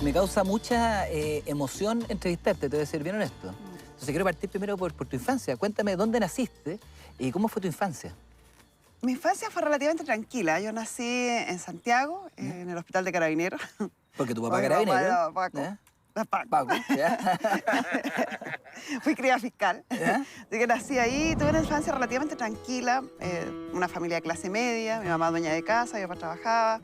Me causa mucha emoción entrevistarte, te voy a ser bien honesto. Entonces quiero partir primero por tu infancia. Cuéntame dónde naciste y cómo fue tu infancia. Mi infancia fue relativamente tranquila. Yo nací en Santiago, en el Hospital de Carabineros. Porque tu papá Mi carabinero. era Paco. ¿Ya? Paco. Paco, ¿ya? Fui criada fiscal. ¿Ya? Así que nací ahí, tuve una infancia relativamente tranquila, una familia de clase media, mi mamá dueña de casa, mi papá trabajaba.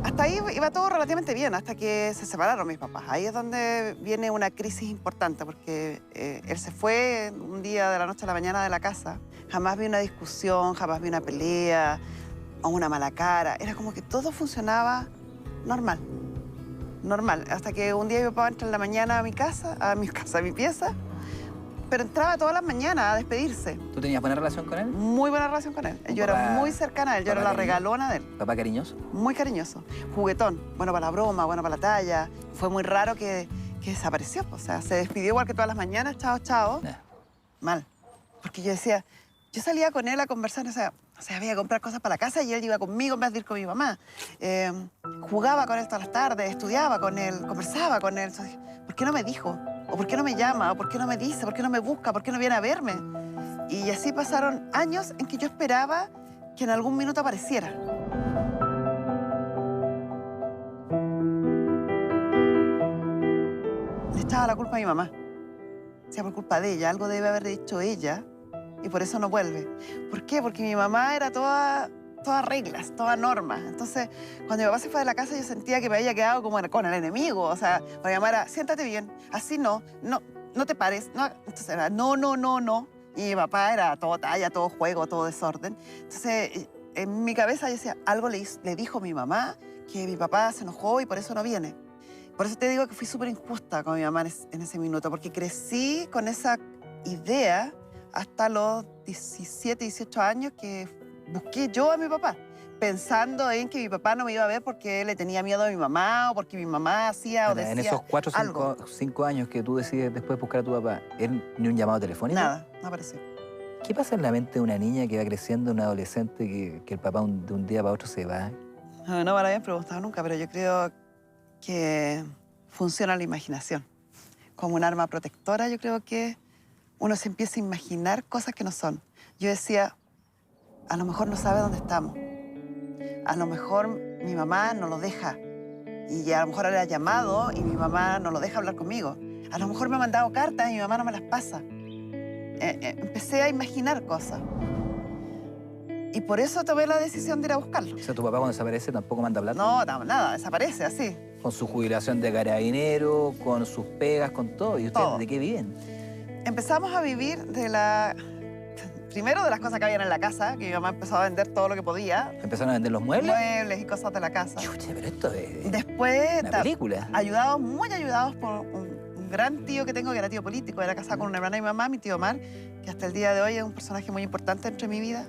Hasta ahí iba todo relativamente bien, hasta que se separaron mis papás. Ahí es donde viene una crisis importante, porque él se fue un día de la noche a la mañana de la casa. Jamás vi una discusión, jamás vi una pelea o una mala cara. Era como que todo funcionaba normal. Normal. Hasta que un día mi papá entra en la mañana a mi pieza, pero entraba todas las mañanas a despedirse. ¿Tú tenías buena relación con él? Muy buena relación con él. ¿Un Yo papá- era muy cercana a él, yo era papá la cariñoso? regalona de él. ¿Papá cariñoso? Muy cariñoso, juguetón, bueno para la broma, bueno para la talla. Fue muy raro que desapareció, o sea, se despidió igual que todas las mañanas, chao, chao. Ya. Mal, porque yo decía, yo salía con él a conversar, o sea, había que comprar cosas para la casa y él iba conmigo en vez de ir con mi mamá. Jugaba con él todas las tardes, estudiaba con él, conversaba con él. Entonces, ¿por qué no me dijo? ¿O por qué no me llama? ¿O por qué no me dice? ¿Por qué no me busca? ¿Por qué no viene a verme? Y así pasaron años en que yo esperaba que en algún minuto apareciera. Le echaba la culpa a mi mamá. Decía, por culpa de ella, algo debe haber dicho ella y por eso no vuelve. ¿Por qué? Porque mi mamá era todas reglas, toda normas. Entonces, cuando mi papá se fue de la casa, yo sentía que me había quedado como con el enemigo. O sea, mi mamá era, siéntate bien, así no te pares. No. Entonces era, no. Y mi papá era todo talla, todo juego, todo desorden. Entonces, en mi cabeza yo decía, algo le dijo mi mamá que mi papá se enojó y por eso no viene. Por eso te digo que fui súper injusta con mi mamá en ese minuto, porque crecí con esa idea hasta los 17, 18 años que busqué yo a mi papá, pensando en que mi papá no me iba a ver porque él le tenía miedo a mi mamá o porque mi mamá hacía o decía En esos 4 algo. o 5 años que tú decides después buscar a tu papá, ¿él ni un llamado telefónico? Nada, no apareció. ¿Qué pasa en la mente de una niña que va creciendo, una adolescente, que el papá de un día para otro se va? No me lo habían preguntado nunca, pero yo creo que funciona la imaginación. Como un arma protectora, yo creo que uno se empieza a imaginar cosas que no son. Yo decía, a lo mejor no sabe dónde estamos. A lo mejor mi mamá no lo deja. Y a lo mejor le ha llamado y mi mamá no lo deja hablar conmigo. A lo mejor me ha mandado cartas y mi mamá no me las pasa. Empecé a imaginar cosas. Y por eso tomé la decisión de ir a buscarlo. O sea, tu papá cuando desaparece tampoco manda plata. No, nada, desaparece así. Con su jubilación de carabinero, con sus pegas, con todo. ¿Y ustedes Todo. de qué viven? Empezamos a vivir primero de las cosas que habían en la casa, que mi mamá empezó a vender todo lo que podía. ¿Empezaron a vender los muebles? Muebles y cosas de la casa. Chucha, pero esto es Después, una película. muy ayudados por un gran tío que tengo, que era tío político. Era casado con una hermana de mi mamá, mi tío Omar, que hasta el día de hoy es un personaje muy importante dentro de mi vida.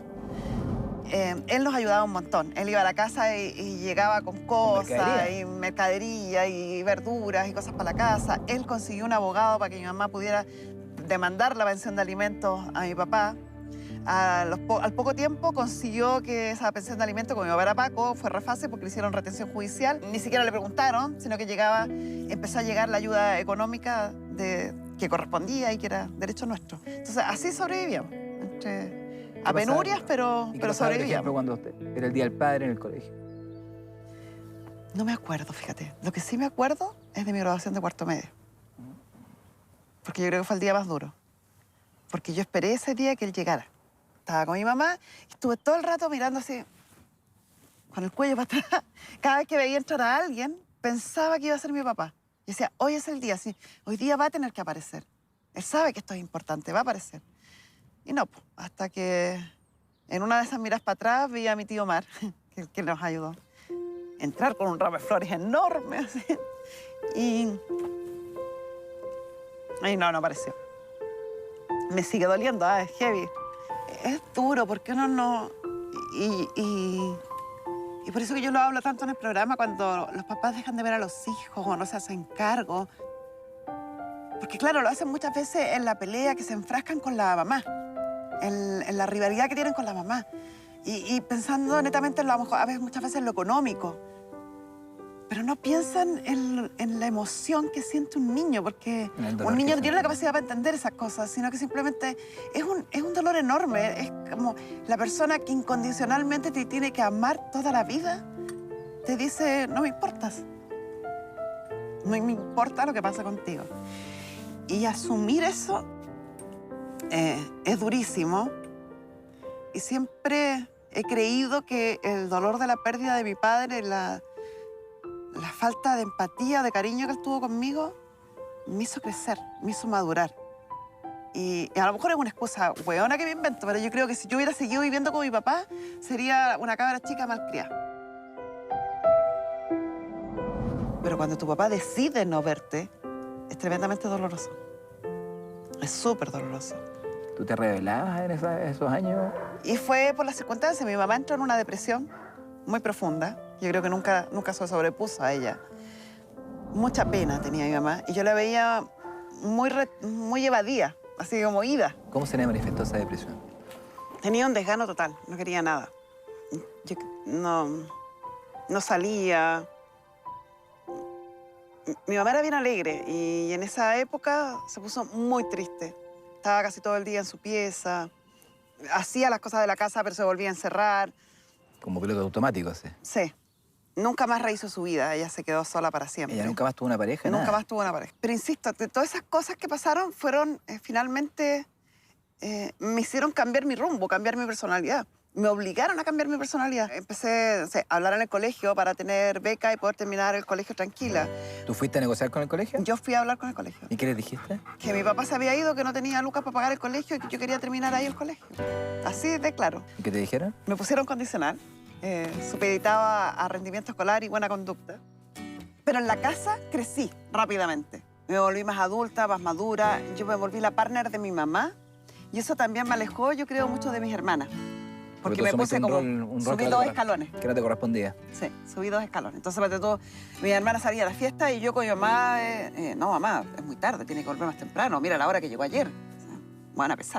Él nos ayudaba un montón. Él iba a la casa y llegaba con cosas, y mercadería, y verduras, y cosas para la casa. Él consiguió un abogado para que mi mamá pudiera demandar la pensión de alimentos a mi papá. Al poco tiempo consiguió que esa pensión de alimentos, como mi papá era Paco, fue re fácil porque le hicieron retención judicial. Ni siquiera le preguntaron, sino que empezó a llegar la ayuda económica que correspondía y que era derecho nuestro. Entonces, así sobrevivíamos. A penurias, pero ¿Y qué pasaba, por ejemplo, sobrevivíamos. cuando era el Día del Padre en el colegio? No me acuerdo, fíjate. Lo que sí me acuerdo es de mi graduación de cuarto medio. Porque yo creo que fue el día más duro. Porque yo esperé ese día que él llegara. Estaba con mi mamá y estuve todo el rato mirando así, con el cuello para atrás. Cada vez que veía entrar a alguien, pensaba que iba a ser mi papá. Y decía, hoy es el día, sí, hoy día va a tener que aparecer. Él sabe que esto es importante, va a aparecer. Y no, pues, hasta que en una de esas miras para atrás vi a mi tío Omar, que nos ayudó. Entrar con un ramo de flores enorme, así. Y no apareció. Me sigue doliendo, es heavy. Es duro porque uno no... Y por eso que yo lo hablo tanto en el programa, cuando los papás dejan de ver a los hijos o no se hacen cargo. Porque claro, lo hacen muchas veces en la pelea, que se enfrascan con la mamá, en la rivalidad que tienen con la mamá. Y pensando netamente en lo, a lo mejor, a veces muchas veces en lo económico. pero no piensan en la emoción que siente un niño, porque un niño no tiene la capacidad para entender esas cosas, sino que simplemente es un dolor enorme. Es como la persona que incondicionalmente te tiene que amar toda la vida, te dice, no me importas. No me importa lo que pasa contigo. Y asumir eso es durísimo. Y siempre he creído que el dolor de la pérdida de mi padre, la falta de empatía, de cariño que él tuvo conmigo, me hizo crecer, me hizo madurar. Y a lo mejor es una excusa hueona que me invento, pero yo creo que si yo hubiera seguido viviendo con mi papá, sería una cabra chica malcriada. Pero cuando tu papá decide no verte, es tremendamente doloroso. Es súper doloroso. ¿Tú te rebelabas en esos años? Y fue por las circunstancias. Mi mamá entró en una depresión muy profunda. Yo creo que nunca se sobrepuso a ella. Mucha pena tenía mi mamá. Y yo la veía muy evadida, así como ida. ¿Cómo se le manifestó esa depresión? Tenía un desgano total, no quería nada. Yo no salía. Mi mamá era bien alegre y en esa época se puso muy triste. Estaba casi todo el día en su pieza, hacía las cosas de la casa, pero se volvía a encerrar. Como piloto automático, ¿sí? Sí. Nunca más rehizo su vida, ella se quedó sola para siempre. ¿Ella nunca más tuvo una pareja? Nunca Nada. más tuvo una pareja. Pero insisto, todas esas cosas que pasaron fueron finalmente... me hicieron cambiar mi rumbo, cambiar mi personalidad. Me obligaron a cambiar mi personalidad. Empecé a hablar en el colegio para tener beca y poder terminar el colegio tranquila. ¿Tú fuiste a negociar con el colegio? Yo fui a hablar con el colegio. ¿Y qué les dijiste? Que mi papá se había ido, que no tenía lucas para pagar el colegio y que yo quería terminar ahí el colegio. Así de claro. ¿Y qué te dijeron? Me pusieron condicional, supeditaba a rendimiento escolar y buena conducta. Pero en la casa crecí rápidamente. Me volví más adulta, más madura. Yo me volví la partner de mi mamá y eso también me alejó, yo creo, mucho de mis hermanas. Porque me puse como... subí 2 escalones. Que no te correspondía. Sí, subí 2 escalones. Entonces, para todo, mi hermana salía a la fiesta y yo con mi mamá, no, mamá, es muy tarde, tiene que volver más temprano. Mira la hora que llegó ayer. O sea, bueno, a pesar.